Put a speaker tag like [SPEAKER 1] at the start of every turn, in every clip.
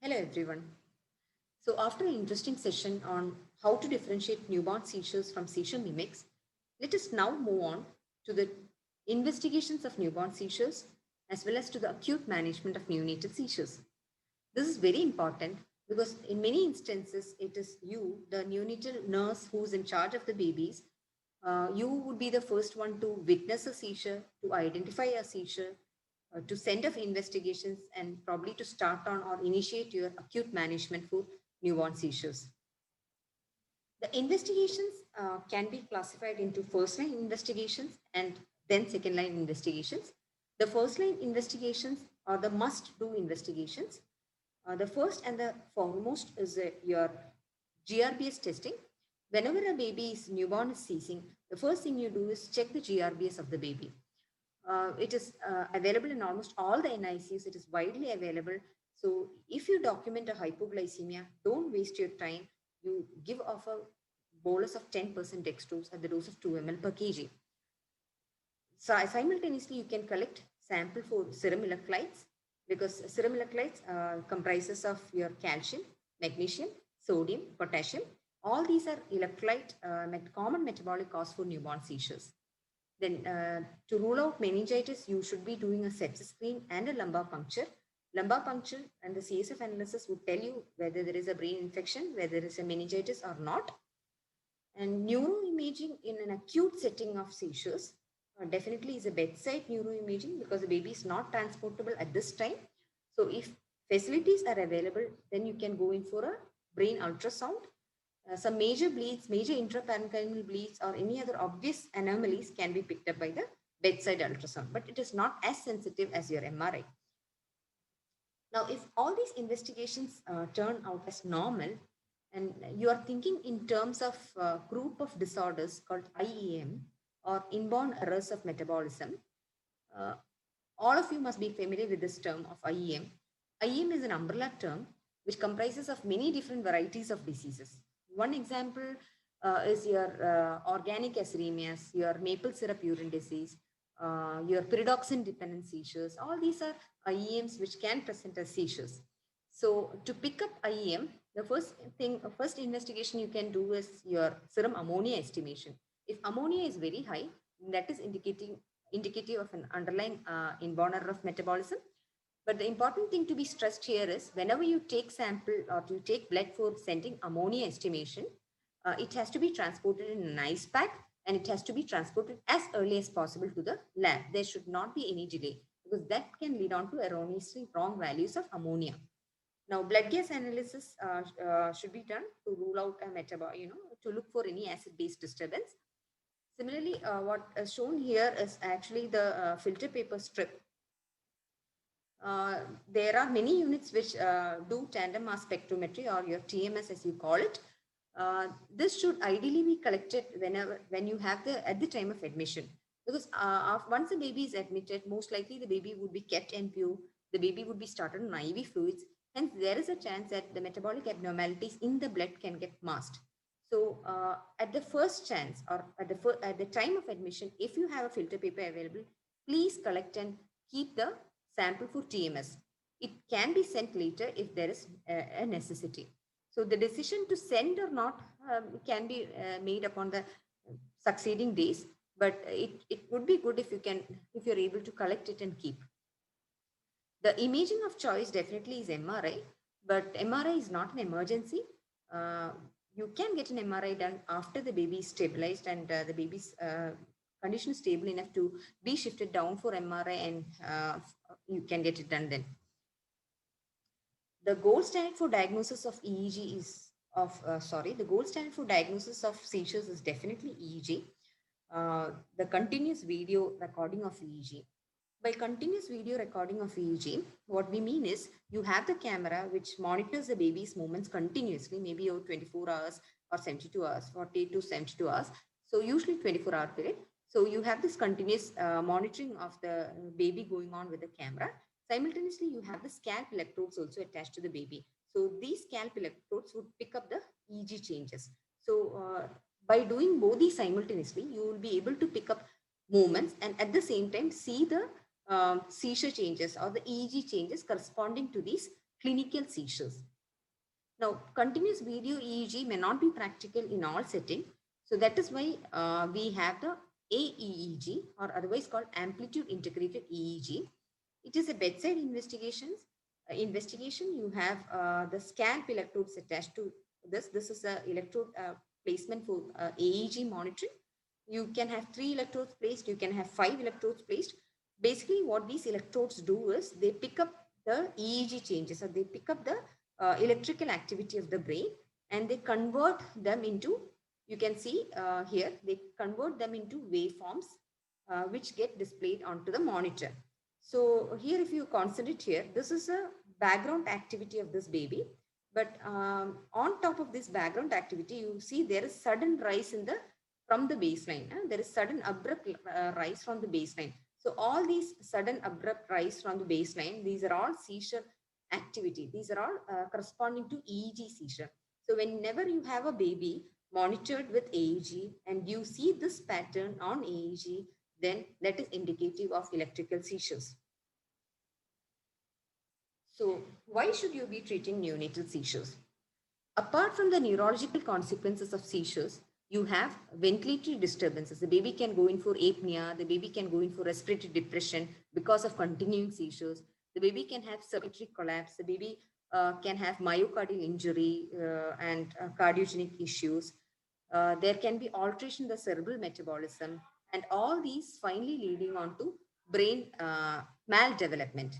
[SPEAKER 1] Hello everyone. So after an interesting session on how to differentiate newborn seizures from seizure mimics, let us now move on to the investigations of newborn seizures as well as to the acute management of neonatal seizures. This is very important because in many instances it is you, the neonatal nurse who is in charge of the babies. You would be the first one to witness a seizure, to identify a seizure, to send off investigations, and probably to start on or initiate your acute management for newborn seizures. The investigations can be classified into first line investigations and then second line investigations. The first line investigations are the must do investigations. The first and the foremost is your GRBS testing. Whenever a baby is newborn is seizing, the first thing you do is check the GRBS of the baby. It is available in almost all the NICUs. It is widely available. So if you document a hypoglycemia, don't waste your time. You give off a bolus of 10% dextrose at the dose of 2 ml per kg. So simultaneously, you can collect sample for serum electrolytes because serum electrolytes comprises of your calcium, magnesium, sodium, potassium. All these are electrolyte common metabolic cause for newborn seizures. Then to rule out meningitis, you should be doing a sepsis screen and a lumbar puncture. Lumbar puncture and the CSF analysis would tell you whether there is a brain infection, whether there is a meningitis or not. And neuroimaging in an acute setting of seizures definitely is a bedside neuroimaging because the baby is not transportable at this time. So if facilities are available, then you can go in for a brain ultrasound. Some major bleeds, major intraparenchymal bleeds, or any other obvious anomalies can be picked up by the bedside ultrasound, but it is not as sensitive as your MRI. Now, if all these investigations turn out as normal, and you are thinking in terms of a group of disorders called IEM or inborn errors of metabolism, uh, all of you must be familiar with this term of IEM. IEM is an umbrella term which comprises of many different varieties of diseases. One example is your organic acidemias, your maple syrup urine disease, your pyridoxine dependent seizures. All these are IEMs which can present as seizures. So to pick up IEM, the first investigation you can do is your serum ammonia estimation. If ammonia is very high, that is indicative of an underlying inborn error of metabolism. But the important thing to be stressed here is whenever you take sample or you take blood for sending ammonia estimation, it has to be transported in an ice pack and it has to be transported as early as possible to the lab. There should not be any delay because that can lead on to erroneously wrong values of ammonia. Now, blood gas analysis should be done to rule out a to look for any acid-base disturbance. Similarly, what is shown here is actually the filter paper strip. There are many units which do tandem mass spectrometry or your TMS as you call it. This should ideally be collected when you have at the time of admission because once the baby is admitted, most likely the baby would be kept NPO, the baby would be started on IV fluids. Hence, there is a chance that the metabolic abnormalities in the blood can get masked. So, at the first chance or at the time of admission, if you have a filter paper available, please collect and keep the sample for TMS. It can be sent later if there is a necessity. So the decision to send or not can be made upon the succeeding days, but it would be good if you're able to collect it and keep. The imaging of choice definitely is MRI, but MRI is not an emergency. You can get an MRI done after the baby is stabilized and the baby's condition is stable enough to be shifted down for MRI and you can get it done then. The gold standard for diagnosis of EEG is the gold standard for diagnosis of seizures is definitely EEG, the continuous video recording of EEG. By continuous video recording of EEG, what we mean is you have the camera which monitors the baby's movements continuously, maybe over 24 hours or 72 hours, 48 to 72 hours. So usually 24-hour period. So you have this continuous monitoring of the baby going on with the camera. Simultaneously, you have the scalp electrodes also attached to the baby. So these scalp electrodes would pick up the EEG changes. So by doing both these simultaneously, you will be able to pick up movements and at the same time see the seizure changes or the EEG changes corresponding to these clinical seizures. Now, continuous video EEG may not be practical in all settings. So that is why we have the AEEG, or otherwise called amplitude integrated EEG. It is a bedside investigation. You have the scalp electrodes attached to this. This is a electrode placement for AEG monitoring. You can have 3 electrodes placed. You can have 5 electrodes placed. Basically, what these electrodes do is they pick up the EEG changes, or they pick up the electrical activity of the brain, and they convert them into, you can see here, they convert them into waveforms which get displayed onto the monitor. So here, if you concentrate here, this is a background activity of this baby. But on top of this background activity, you see there is sudden rise in the from the baseline. There is sudden abrupt rise from the baseline. So all these sudden abrupt rise from the baseline, these are all seizure activity. These are all corresponding to EEG seizure. So whenever you have a baby monitored with EEG and you see this pattern on EEG, then that is indicative of electrical seizures. So why should you be treating neonatal seizures? Apart from the neurological consequences of seizures, you have ventilatory disturbances. The baby can go in for apnea, the baby can go in for respiratory depression because of continuing seizures. The baby can have circulatory collapse, the baby can have myocardial injury and cardiogenic issues. There can be alteration in the cerebral metabolism, and all these finally leading on to brain maldevelopment.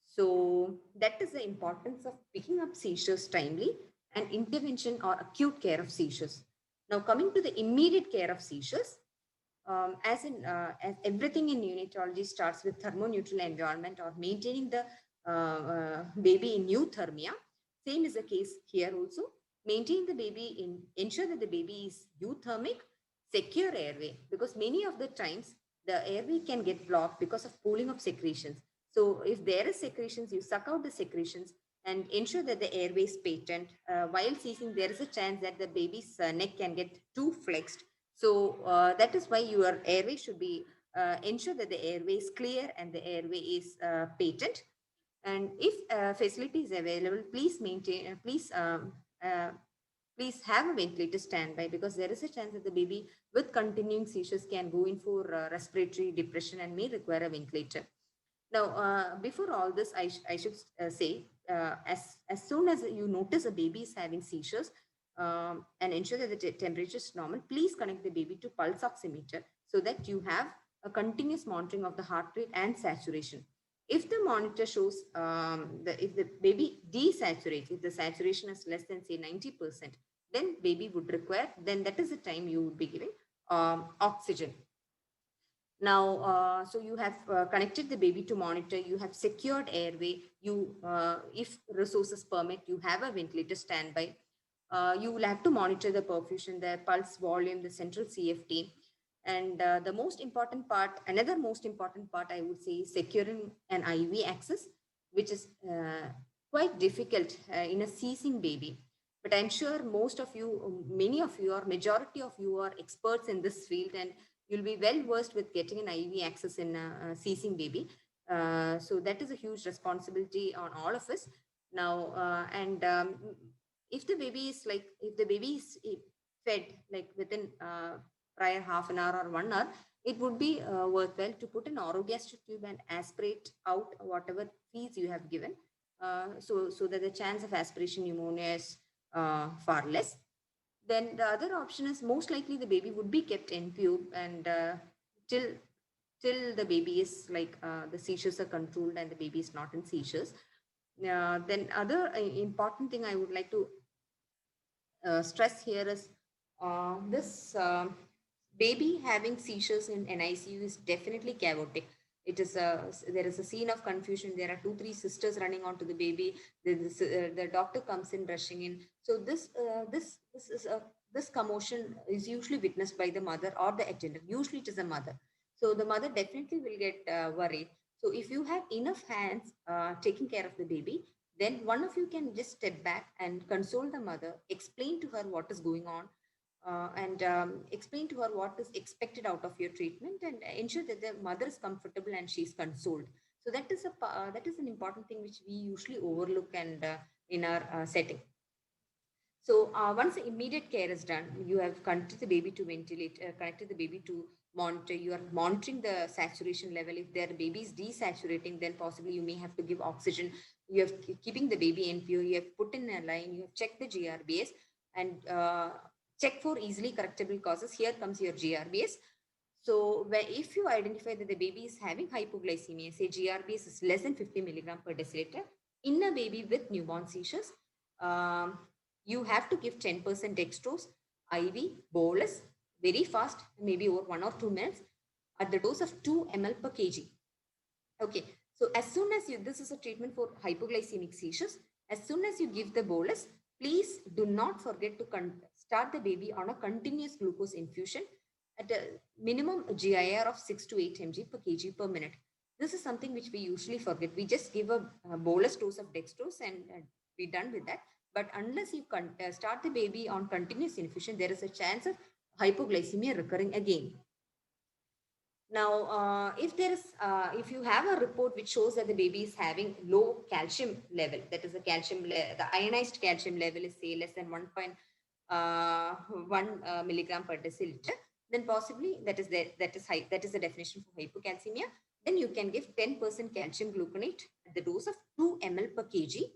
[SPEAKER 1] So that is the importance of picking up seizures timely and intervention or acute care of seizures. Now, coming to the immediate care of seizures, as everything in neonatology starts with thermoneutral environment or maintaining the baby in euthermia, same is the case here also. Maintain the baby in, ensure that the baby is euthermic, secure airway, because many of the times the airway can get blocked because of pooling of secretions. So if there is secretions, you suck out the secretions and ensure that the airway is patent. While seizing, there is a chance that the baby's neck can get too flexed. So that is why your airway should be, ensure that the airway is clear and the airway is patent. And if facility is available, please maintain, please have a ventilator standby, because there is a chance that the baby with continuing seizures can go in for respiratory depression and may require a ventilator. Now, before all this, I should say, as soon as you notice a baby is having seizures, and ensure that the temperature is normal, please connect the baby to pulse oximeter so that you have a continuous monitoring of the heart rate and saturation. If the monitor shows, if the baby desaturates, if the saturation is less than say 90%, then baby would require, then that is the time you would be giving oxygen. Now, so you have connected the baby to monitor, you have secured airway, you, if resources permit, you have a ventilator standby. You will have to monitor the perfusion, the pulse volume, the central CFT. And the most important part, another most important part, I would say, is securing an IV access, which is quite difficult in a seizing baby. But I'm sure most of you, many of you, or majority of you are experts in this field, and you'll be well versed with getting an IV access in a seizing baby. So that is a huge responsibility on all of us. Now, if the baby is like, if the baby is fed like within prior half an hour or 1 hour, it would be worthwhile to put an orogastric tube and aspirate out whatever feeds you have given, so that the chance of aspiration pneumonia is far less. Then the other option is, most likely the baby would be kept in tube, and till the baby is like, the seizures are controlled and the baby is not in seizures. Then other important thing I would like to stress here is, this baby having seizures in NICU is definitely chaotic. It is there is a scene of confusion. There are 2 3 sisters running onto the baby. The doctor comes in rushing in. So this commotion is usually witnessed by the mother or the attendant. Usually it is a mother. So the mother definitely will get worried. So if you have enough hands taking care of the baby, then one of you can just step back and console the mother, explain to her what is going on, and explain to her what is expected out of your treatment, and ensure that the mother is comfortable and she's consoled. So that is an important thing which we usually overlook and in our setting. So once the immediate care is done, you have connected the baby to ventilate, connected the baby to monitor. You are monitoring the saturation level. If their baby is desaturating, then possibly you may have to give oxygen. You have keeping the baby NPO. You have put in a line. You have checked the GRBS and check for easily correctable causes. Here comes your GRBS. So if you identify that the baby is having hypoglycemia, say GRBS is less than 50 milligram per deciliter in a baby with newborn seizures, um, you have to give 10% dextrose, IV, bolus, very fast, maybe over 1 or 2 minutes at the dose of 2 ml per kg. Okay, so as soon as this is a treatment for hypoglycemic seizures, as soon as you give the bolus, please do not forget to start the baby on a continuous glucose infusion at a minimum GIR of 6 to 8 mg per kg per minute. This is something which we usually forget. We just give a bolus dose of dextrose and be done with that. But unless you start the baby on continuous infusion, there is a chance of hypoglycemia recurring again. Now, if you have a report which shows that the baby is having low calcium level, that is the ionized calcium level is say less than 1.1 milligram per deciliter, then possibly that is the definition for hypocalcemia. Then you can give 10% calcium gluconate at the dose of 2 ml per kg.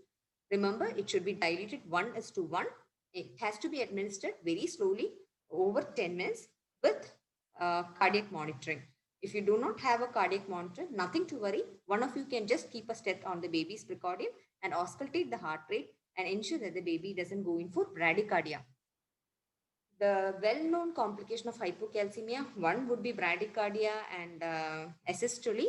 [SPEAKER 1] Remember, it should be diluted 1:1. It has to be administered very slowly over 10 minutes with cardiac monitoring. If you do not have a cardiac monitor, nothing to worry. One of you can just keep a step on the baby's precordium and auscultate the heart rate and ensure that the baby doesn't go in for bradycardia. The well-known complication of hypocalcemia, one would be bradycardia and asystole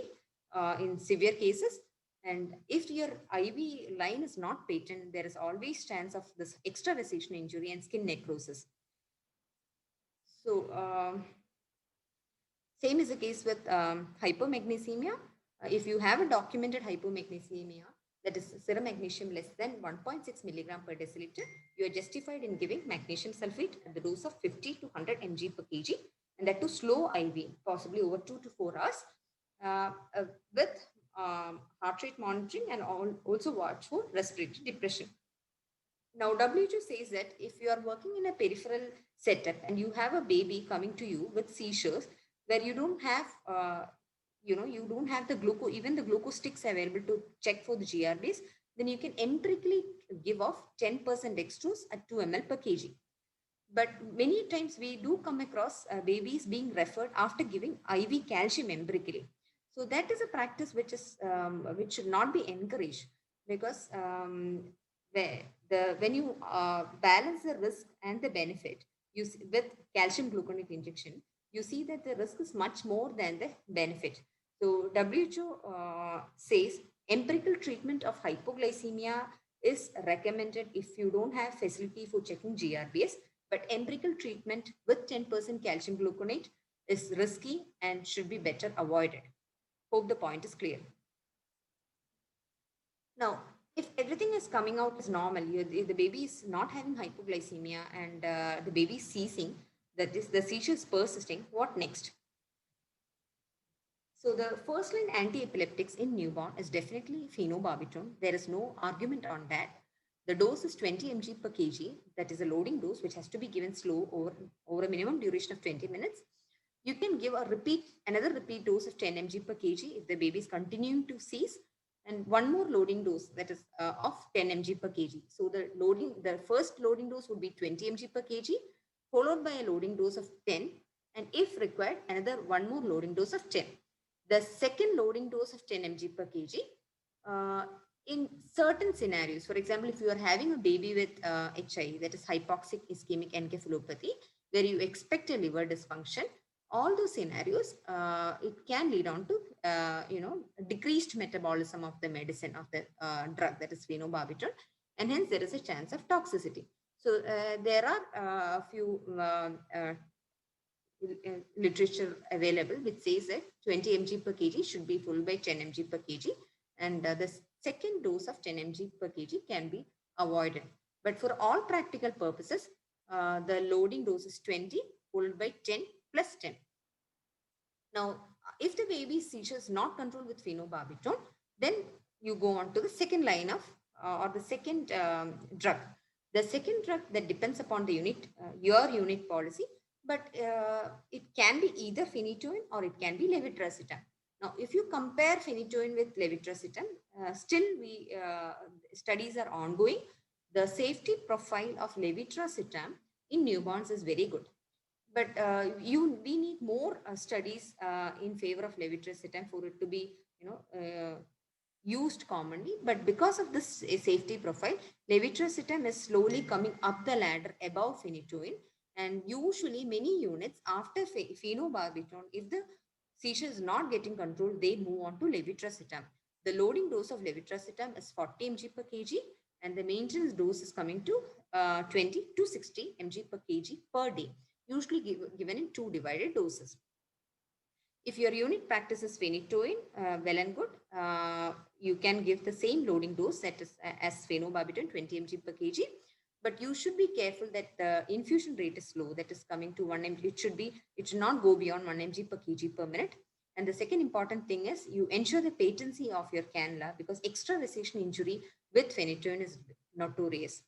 [SPEAKER 1] in severe cases. And if your IV line is not patent, there is always chance of this extravasation injury and skin necrosis. So, same is the case with hypomagnesemia. If you have a documented hypomagnesemia, that is serum magnesium less than 1.6 milligram per deciliter, you are justified in giving magnesium sulfate at the dose of 50 to 100 mg per kg, and that to slow IV, possibly over 2 to 4 hours, with heart rate monitoring and also watch for respiratory depression. Now, WHO says that if you are working in a peripheral setup and you have a baby coming to you with seizures where you don't have, you don't have the glucose, even the glucose sticks available to check for the GRBs, then you can empirically give off 10% dextrose at 2 ml per kg. But many times we do come across babies being referred after giving IV calcium empirically. So that is a practice which should not be encouraged, because when you balance the risk and the benefit with calcium gluconate injection, you see that the risk is much more than the benefit. So WHO says empirical treatment of hypoglycemia is recommended if you don't have facility for checking GRBS, but empirical treatment with 10% calcium gluconate is risky and should be better avoided. Hope the point is clear. Now, if everything is coming out as normal, the baby is not having hypoglycemia and the baby is ceasing, that is the seizure is persisting, what next? So the first line anti-epileptics in newborn is definitely phenobarbital. There is no argument on that. The dose is 20 mg per kg. That is a loading dose which has to be given slow over a minimum duration of 20 minutes. You can give another repeat dose of 10 mg per kg if the baby is continuing to seize, and one more loading dose, that is of 10 mg per kg. So the first loading dose would be 20 mg per kg, followed by a loading dose of 10, and if required, another one more loading dose of 10. The second loading dose of 10 mg per kg, in certain scenarios, for example, if you are having a baby with HI, that is hypoxic ischemic encephalopathy, where you expect a liver dysfunction, all those scenarios, it can lead on to, decreased metabolism of the medicine, of the drug, that is phenobarbital, and hence there is a chance of toxicity. So there are a few literature available which says that 20 mg per kg should be followed by 10 mg per kg, and the second dose of 10 mg per kg can be avoided. But for all practical purposes, the loading dose is 20 followed by 10 plus 10. Now, If the baby's seizure is not controlled with phenobarbital, then you go on to the second line of or the second drug. The second drug that depends upon the unit, your unit policy, but it can be either phenytoin or it can be levetiracetam. Now, if you compare phenytoin with levetiracetam, still studies are ongoing. The safety profile of levetiracetam in newborns is very good, but we need more studies in favor of levetiracetam for it to be used commonly. But because of this safety profile, levetiracetam is slowly coming up the ladder above phenytoin, and usually many units after phenobarbital, if the seizure is not getting controlled, they move on to levetiracetam. The loading dose of levetiracetam is 40 mg per kg, and the maintenance dose is coming to 20 to 60 mg per kg per day, usually given in 2 divided doses. If your unit practices phenytoin, well and good, you can give the same loading dose that is as phenobarbital, 20 mg per kg. But you should be careful that the infusion rate is low, that is coming to 1 mg. It should not go beyond 1 mg per kg per minute. And the second important thing is you ensure the patency of your cannula, because extravasation injury with phenytoin is notorious.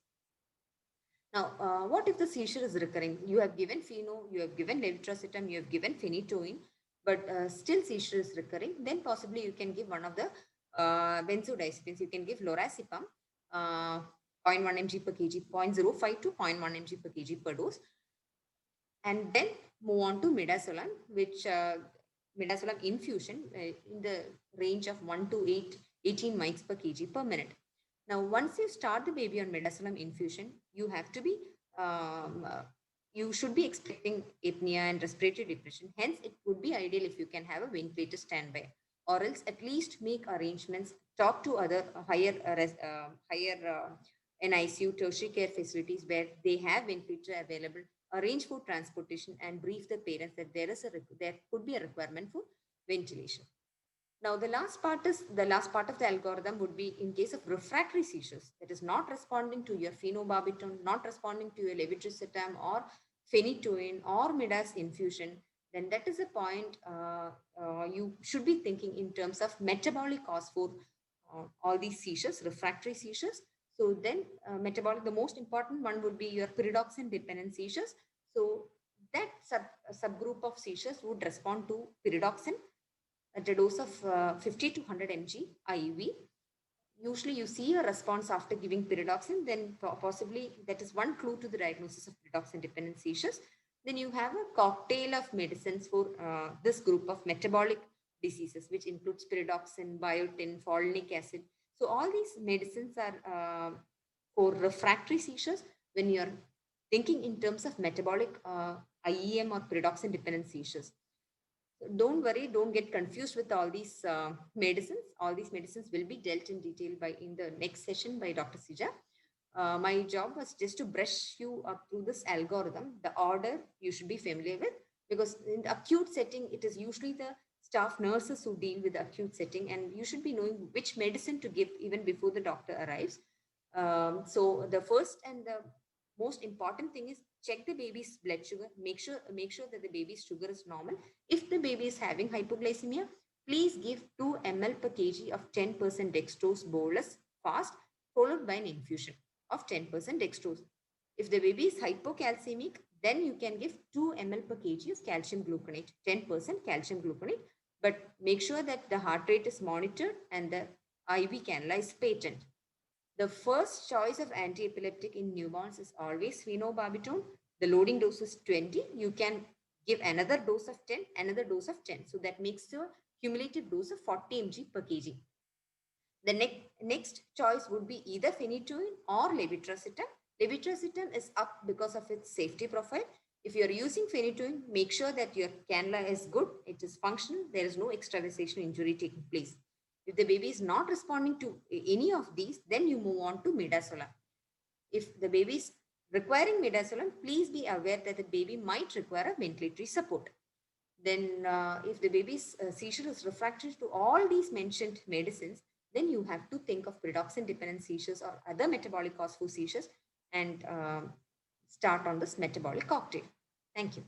[SPEAKER 1] Now, what if the seizure is recurring? You have given pheno, you have given levetiracetam, you have given phenytoin, but still seizure is recurring, then possibly you can give one of the benzodiazepines. You can give lorazepam, 0.1 mg per kg, 0.05 to 0.1 mg per kg per dose, and then move on to midazolam, which midazolam infusion in the range of 1 to 18 mics per kg per minute. Now, once you start the baby on midazolam infusion, you have to be you should be expecting apnea and respiratory depression. Hence, it would be ideal if you can have a ventilator standby, or else at least make arrangements, talk to other higher NICU tertiary care facilities where they have ventilator available, arrange for transportation, and brief the parents that there could be a requirement for ventilation. Now, the last part of the algorithm would be in case of refractory seizures, that is not responding to your phenobarbital, not responding to your levetiracetam or phenytoin or midas infusion. Then that is a point you should be thinking in terms of metabolic cause for all these seizures, refractory seizures. So then metabolic, the most important one would be your pyridoxine dependent seizures. So that subgroup of seizures would respond to pyridoxine at a dose of 50 to 100 mg IV. Usually you see a response after giving pyridoxine, then possibly that is one clue to the diagnosis of pyridoxine dependent seizures. Then you have a cocktail of medicines for this group of metabolic diseases, which includes pyridoxine, biotin, folinic acid. So all these medicines are for refractory seizures when you're thinking in terms of metabolic IEM or pyridoxine dependent seizures. Don't worry, don't get confused with all these medicines. All these medicines will be dealt in detail in the next session by Dr. Sija. My job was just to brush you up through this algorithm. The order you should be familiar with, because in the acute setting, it is usually the staff nurses who deal with the acute setting, and you should be knowing which medicine to give even before the doctor arrives. So the first and the most important thing is check the baby's blood sugar. Make sure that the baby's sugar is normal. If the baby is having hypoglycemia, please give 2 ml per kg of 10% dextrose bolus fast, followed by an infusion of 10% dextrose. If the baby is hypocalcemic, then you can give 2 ml per kg of calcium gluconate, 10% calcium gluconate, but make sure that the heart rate is monitored and the IV cannula is patent. The first choice of anti-epileptic in newborns is always phenobarbital. The loading dose is 20. You can give another dose of 10, another dose of 10. So that makes the cumulative dose of 40 mg per kg. The next choice would be either phenytoin or levetiracetam. Levetiracetam is up because of its safety profile. If you are using phenytoin, make sure that your cannula is good, it is functional, there is no extravasation injury taking place. If the baby is not responding to any of these, then you move on to midazolam. If the baby is requiring midazolam, please be aware that the baby might require a ventilatory support. Then if the baby's seizure is refractory to all these mentioned medicines, then you have to think of pyridoxine dependent seizures or other metabolic cause for seizures and start on this metabolic cocktail. Thank you.